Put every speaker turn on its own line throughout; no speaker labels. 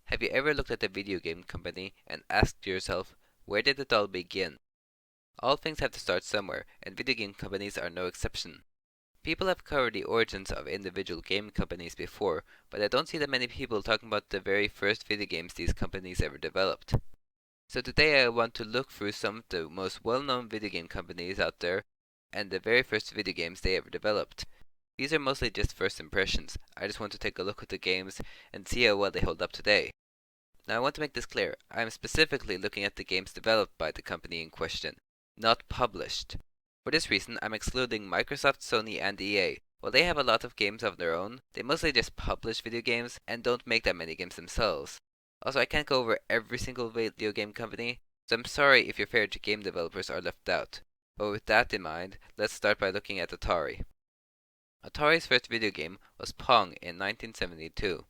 Have you ever looked at a video game company and asked yourself, where did it all begin? All things have to start somewhere, and video game companies are no exception. People have covered the origins of individual game companies before, but I don't see that many people talking about the very first video games these companies ever developed. So today I want to look through some of the most well-known video game companies out there and the very first video games they ever developed. These are mostly just first impressions. I just want to take a look at the games and see how well they hold up today. Now I want to make this clear. I am specifically looking at the games developed by the company in question, not published. For this reason, I'm excluding Microsoft, Sony, and EA. While they have a lot of games of their own, they mostly just publish video games and don't make that many games themselves. Also, I can't go over every single video game company, so I'm sorry if your favorite game developers are left out. But with that in mind, let's start by looking at Atari. Atari's first video game was Pong in 1972.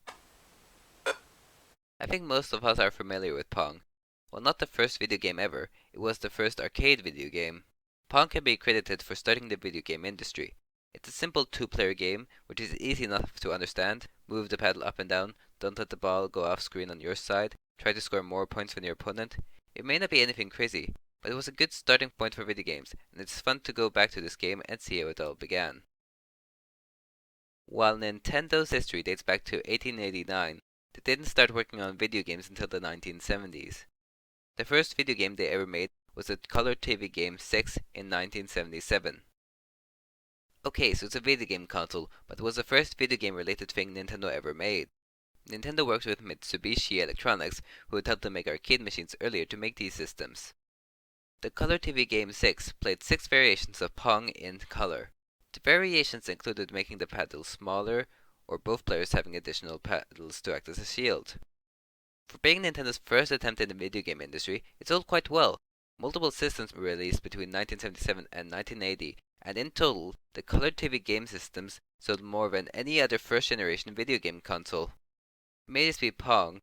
I think most of us are familiar with Pong. While not the first video game ever, it was the first arcade video game. Pong can be credited for starting the video game industry. It's a simple two-player game, which is easy enough to understand. Move the paddle up and down, don't let the ball go off screen on your side, try to score more points than your opponent. It may not be anything crazy, but it was a good starting point for video games, and it's fun to go back to this game and see how it all began. While Nintendo's history dates back to 1889, they didn't start working on video games until the 1970s. The first video game they ever made was the color TV game 6 in 1977. Okay, so it's a video game console, but it was the first video game related thing Nintendo ever made. Nintendo worked with Mitsubishi Electronics, who had helped them make arcade machines earlier to make these systems. The color TV game 6 played 6 variations of Pong in color. The variations included making the paddles smaller, or both players having additional paddles to act as a shield. For being Nintendo's first attempt in the video game industry, it sold quite well. Multiple systems were released between 1977 and 1980, and in total, the color TV game systems sold more than any other first-generation video game console. It may just be Pong,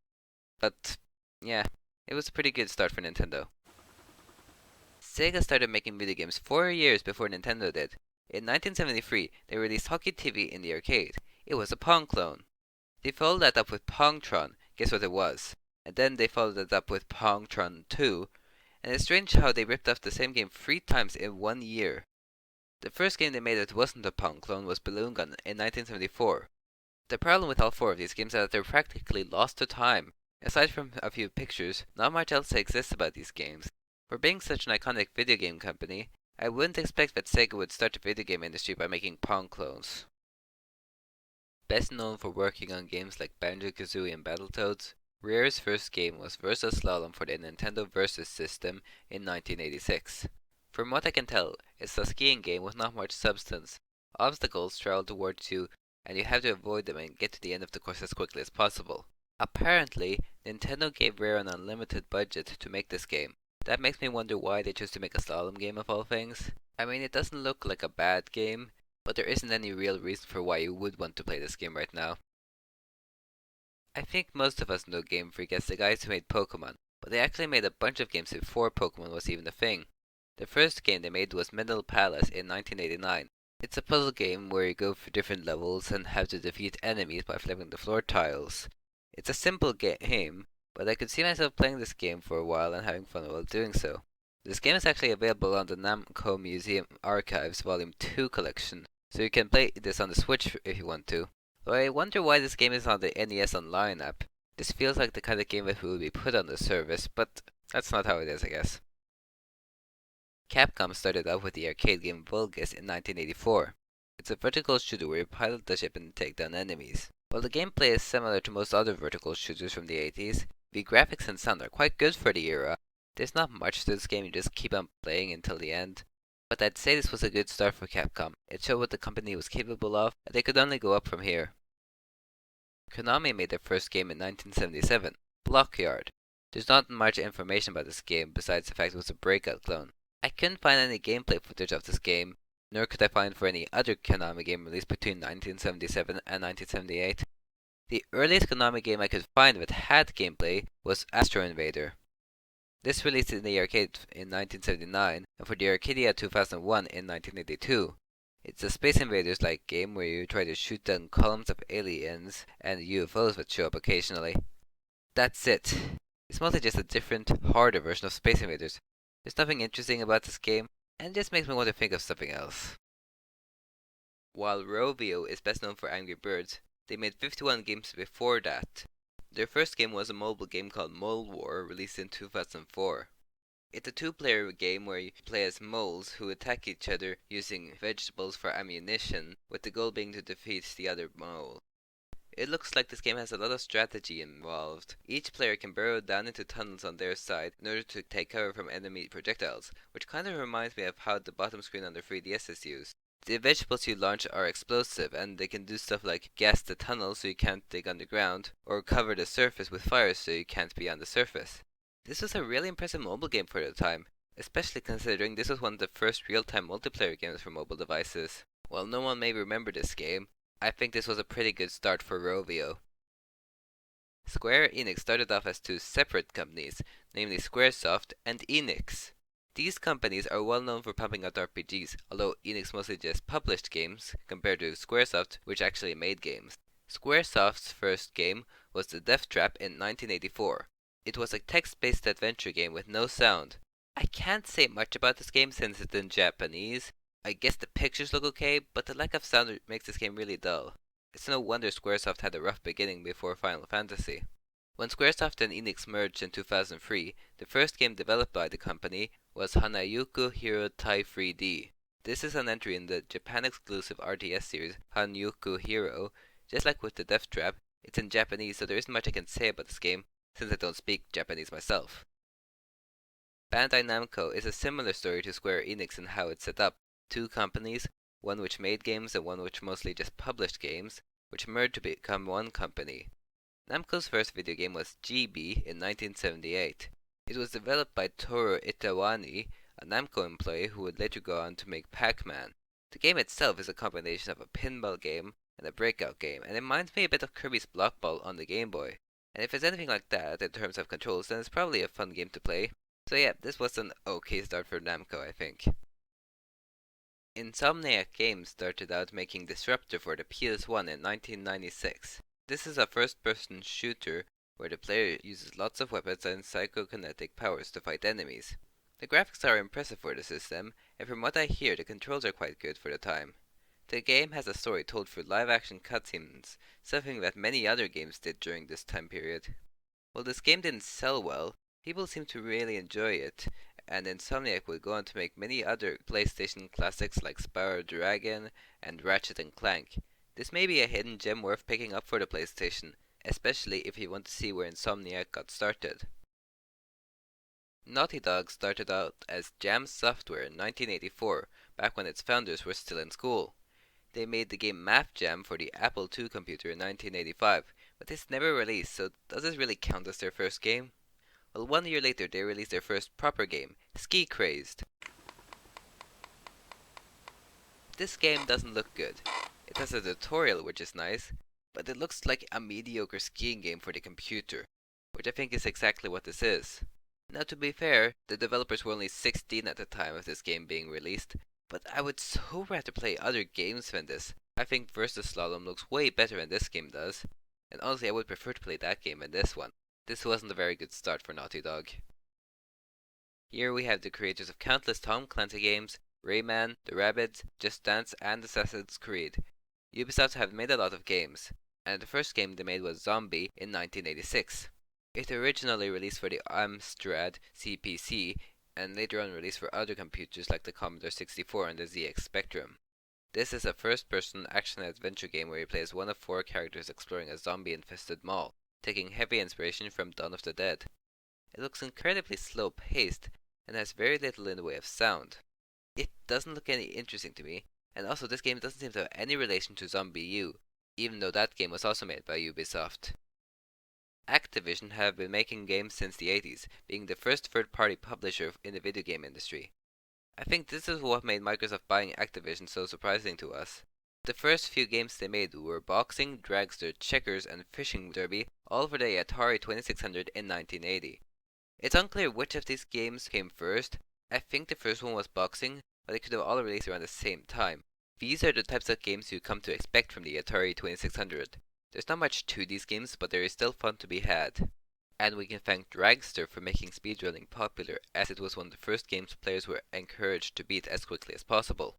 but yeah, it was a pretty good start for Nintendo. Sega started making video games 4 years before Nintendo did. In 1973, they released Hockey TV in the arcade. It was a Pong clone. They followed that up with Pongtron, guess what it was? And then they followed it up with Pongtron 2, and it's strange how they ripped off the same game 3 times in 1 year. The first game they made that wasn't a Pong clone was Balloon Gun in 1974. The problem with all 4 of these games is that they're practically lost to time. Aside from a few pictures, not much else exists about these games. For being such an iconic video game company, I wouldn't expect that Sega would start the video game industry by making Pong clones. Best known for working on games like Banjo-Kazooie and Battletoads, Rare's first game was Versus Slalom for the Nintendo Versus system in 1986. From what I can tell, it's a skiing game with not much substance. Obstacles travel towards you, and you have to avoid them and get to the end of the course as quickly as possible. Apparently, Nintendo gave Rare an unlimited budget to make this game. That makes me wonder why they chose to make a slalom game of all things. I mean, it doesn't look like a bad game, but there isn't any real reason for why you would want to play this game right now. I think most of us know Game Freak as the guys who made Pokemon, but they actually made a bunch of games before Pokemon was even a thing. The first game they made was Middle Palace in 1989. It's a puzzle game where you go through different levels and have to defeat enemies by flipping the floor tiles. It's a simple game, but I could see myself playing this game for a while and having fun while doing so. This game is actually available on the Namco Museum Archives Volume 2 collection, so you can play this on the Switch if you want to. Though I wonder why this game is on the NES Online app. This feels like the kind of game that would be put on the service, but that's not how it is, I guess. Capcom started out with the arcade game Vulgus in 1984. It's a vertical shooter where you pilot the ship and take down enemies. While the gameplay is similar to most other vertical shooters from the 80s, the graphics and sound are quite good for the era. There's not much to this game, you just keep on playing until the end. But I'd say this was a good start for Capcom. It showed what the company was capable of, and they could only go up from here. Konami made their first game in 1977, Blockyard. There's not much information about this game besides the fact it was a breakout clone. I couldn't find any gameplay footage of this game, nor could I find for any other Konami game released between 1977 and 1978. The earliest Konami game I could find that had gameplay was Astro Invader. This released in the arcade in 1979 and for the Arcadia 2001 in 1982. It's a Space Invaders-like game where you try to shoot down columns of aliens and UFOs that show up occasionally. That's it. It's mostly just a different, harder version of Space Invaders. There's nothing interesting about this game, and it just makes me want to think of something else. While Rovio is best known for Angry Birds, they made 51 games before that. Their first game was a mobile game called Mole War, released in 2004. It's a two-player game where you play as moles who attack each other using vegetables for ammunition, with the goal being to defeat the other mole. It looks like this game has a lot of strategy involved. Each player can burrow down into tunnels on their side in order to take cover from enemy projectiles, which kind of reminds me of how the bottom screen on the 3DS is used. The vegetables you launch are explosive, and they can do stuff like gas the tunnel so you can't dig underground, or cover the surface with fire so you can't be on the surface. This was a really impressive mobile game for the time, especially considering this was one of the first real-time multiplayer games for mobile devices. While no one may remember this game, I think this was a pretty good start for Rovio. Square Enix started off as two separate companies, namely Squaresoft and Enix. These companies are well known for pumping out RPGs, although Enix mostly just published games, compared to Squaresoft, which actually made games. Squaresoft's first game was the Deathtrap in 1984. It was a text-based adventure game with no sound. I can't say much about this game since it's in Japanese. I guess the pictures look okay, but the lack of sound makes this game really dull. It's no wonder Squaresoft had a rough beginning before Final Fantasy. When Squaresoft and Enix merged in 2003, the first game developed by the company was Hanayuku Hero Tai 3D. This is an entry in the Japan-exclusive RTS series Hanayuku Hero. Just like with the Deathtrap, it's in Japanese, so there isn't much I can say about this game, since I don't speak Japanese myself. Bandai Namco is a similar story to Square Enix in how it's set up. Two companies, one which made games and one which mostly just published games, which merged to become one company. Namco's first video game was GB in 1978. It was developed by Toru Itawani, a Namco employee who would later go on to make Pac-Man. The game itself is a combination of a pinball game and a breakout game, and it reminds me a bit of Kirby's Block Ball on the Game Boy. And if it's anything like that in terms of controls, then it's probably a fun game to play. So yeah, this was an okay start for Namco, I think. Insomniac Games started out making Disruptor for the PS1 in 1996. This is a first-person shooter where the player uses lots of weapons and psychokinetic powers to fight enemies. The graphics are impressive for the system, and from what I hear, the controls are quite good for the time. The game has a story told through live-action cutscenes, something that many other games did during this time period. While this game didn't sell well, people seemed to really enjoy it, and Insomniac would go on to make many other PlayStation classics like Spyro the Dragon and Ratchet and Clank. This may be a hidden gem worth picking up for the PlayStation, especially if you want to see where Insomniac got started. Naughty Dog started out as Jam Software in 1984, back when its founders were still in school. They made the game Math Jam for the Apple II computer in 1985, but this never released, so does this really count as their first game? Well, 1 year later they released their first proper game, Ski Crazed. This game doesn't look good. It has a tutorial which is nice, but it looks like a mediocre skiing game for the computer, which I think is exactly what this is. Now to be fair, the developers were only 16 at the time of this game being released, but I would so rather play other games than this. I think Versus Slalom looks way better than this game does, and honestly I would prefer to play that game than this one. This wasn't a very good start for Naughty Dog. Here we have the creators of countless Tom Clancy games, Rayman, The Rabbids, Just Dance, and Assassin's Creed. Ubisoft have made a lot of games, and the first game they made was Zombie in 1986. It originally released for the Amstrad CPC, and later on released for other computers like the Commodore 64 and the ZX Spectrum. This is a first-person action-adventure game where you play as one of 4 characters exploring a zombie-infested mall, taking heavy inspiration from Dawn of the Dead. It looks incredibly slow-paced, and has very little in the way of sound. It doesn't look any interesting to me, and also this game doesn't seem to have any relation to Zombie U, even though that game was also made by Ubisoft. Activision have been making games since the 80s, being the first third-party publisher in the video game industry. I think this is what made Microsoft buying Activision so surprising to us. The first few games they made were Boxing, Dragster, Checkers, and Fishing Derby, all for the Atari 2600 in 1980. It's unclear which of these games came first. I think the first one was Boxing, but they could have all released around the same time. These are the types of games you come to expect from the Atari 2600. There's not much to these games, but there is still fun to be had. And we can thank Dragster for making speedrunning popular, as it was one of the first games players were encouraged to beat as quickly as possible.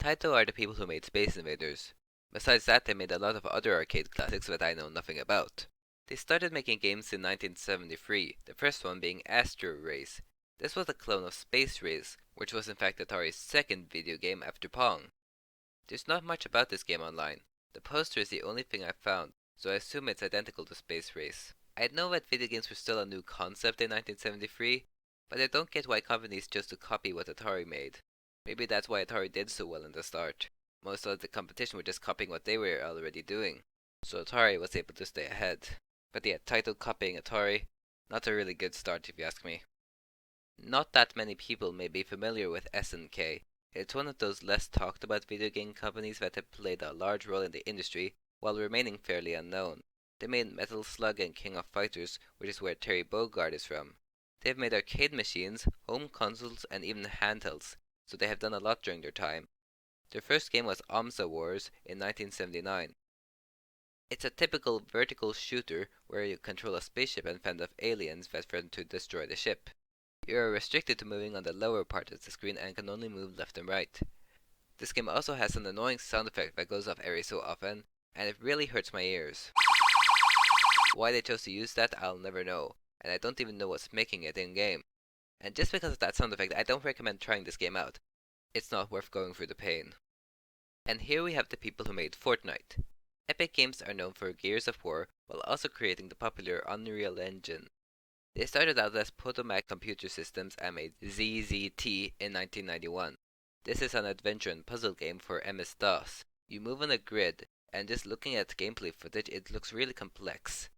Taito are the people who made Space Invaders. Besides that, they made a lot of other arcade classics that I know nothing about. They started making games in 1973, the first one being Astro Race. This was a clone of Space Race, which was in fact Atari's second video game after Pong. There's not much about this game online. The poster is the only thing I've found, so I assume it's identical to Space Race. I know that video games were still a new concept in 1973, but I don't get why companies chose to copy what Atari made. Maybe that's why Atari did so well in the start. Most of the competition were just copying what they were already doing, so Atari was able to stay ahead. But yeah, Taito copying Atari, not a really good start if you ask me. Not that many people may be familiar with SNK. It's one of those less talked about video game companies that have played a large role in the industry while remaining fairly unknown. They made Metal Slug and King of Fighters, which is where Terry Bogard is from. They have made arcade machines, home consoles, and even handhelds, so they have done a lot during their time. Their first game was Amsa Wars in 1979. It's a typical vertical shooter where you control a spaceship and fend off aliens that threaten to destroy the ship. You are restricted to moving on the lower part of the screen and can only move left and right. This game also has an annoying sound effect that goes off every so often, and it really hurts my ears. Why they chose to use that, I'll never know, and I don't even know what's making it in-game. And just because of that sound effect, I don't recommend trying this game out. It's not worth going through the pain. And here we have the people who made Fortnite. Epic Games are known for Gears of War, while also creating the popular Unreal Engine. They started out as Potomac Computer Systems and made ZZT in 1991. This is an adventure and puzzle game for MS-DOS. You move on a grid, and just looking at gameplay footage, it looks really complex.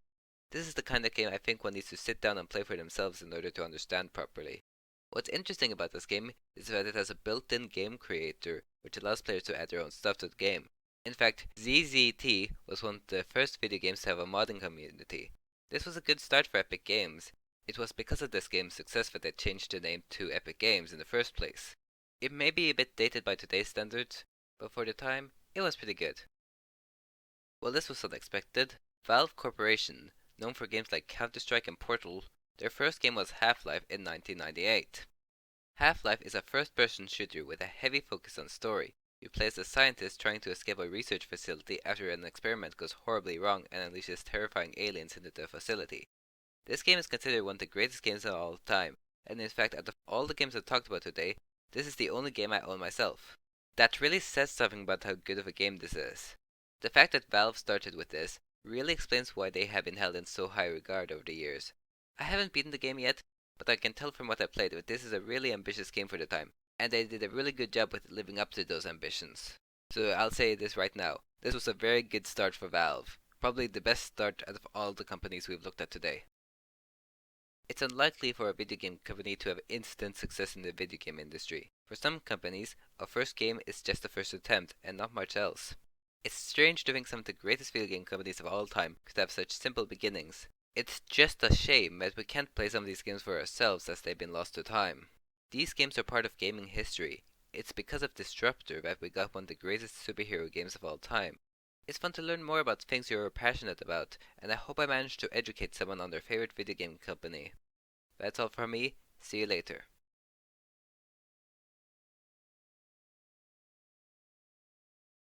This is the kind of game I think one needs to sit down and play for themselves in order to understand properly. What's interesting about this game is that it has a built-in game creator, which allows players to add their own stuff to the game. In fact, ZZT was one of the first video games to have a modding community. This was a good start for Epic Games. It was because of this game's success that they changed the name to Epic Games in the first place. It may be a bit dated by today's standards, but for the time, it was pretty good. Well, this was unexpected. Valve Corporation, known for games like Counter-Strike and Portal, their first game was Half-Life in 1998. Half-Life is a first-person shooter with a heavy focus on story. You play as a scientist trying to escape a research facility after an experiment goes horribly wrong and unleashes terrifying aliens into the facility. This game is considered one of the greatest games of all time, and in fact, out of all the games I've talked about today, this is the only game I own myself. That really says something about how good of a game this is. The fact that Valve started with this really explains why they have been held in so high regard over the years. I haven't beaten the game yet, but I can tell from what I played that this is a really ambitious game for the time, and they did a really good job with living up to those ambitions. So I'll say this right now, this was a very good start for Valve, probably the best start out of all the companies we've looked at today. It's unlikely for a video game company to have instant success in the video game industry. For some companies, a first game is just a first attempt and not much else. It's strange to think some of the greatest video game companies of all time could have such simple beginnings. It's just a shame that we can't play some of these games for ourselves as they've been lost to time. These games are part of gaming history. It's because of Disruptor that we got one of the greatest superhero games of all time. It's fun to learn more about things you're passionate about, and I hope I managed to educate someone on their favorite video game company. That's all from me. See you later.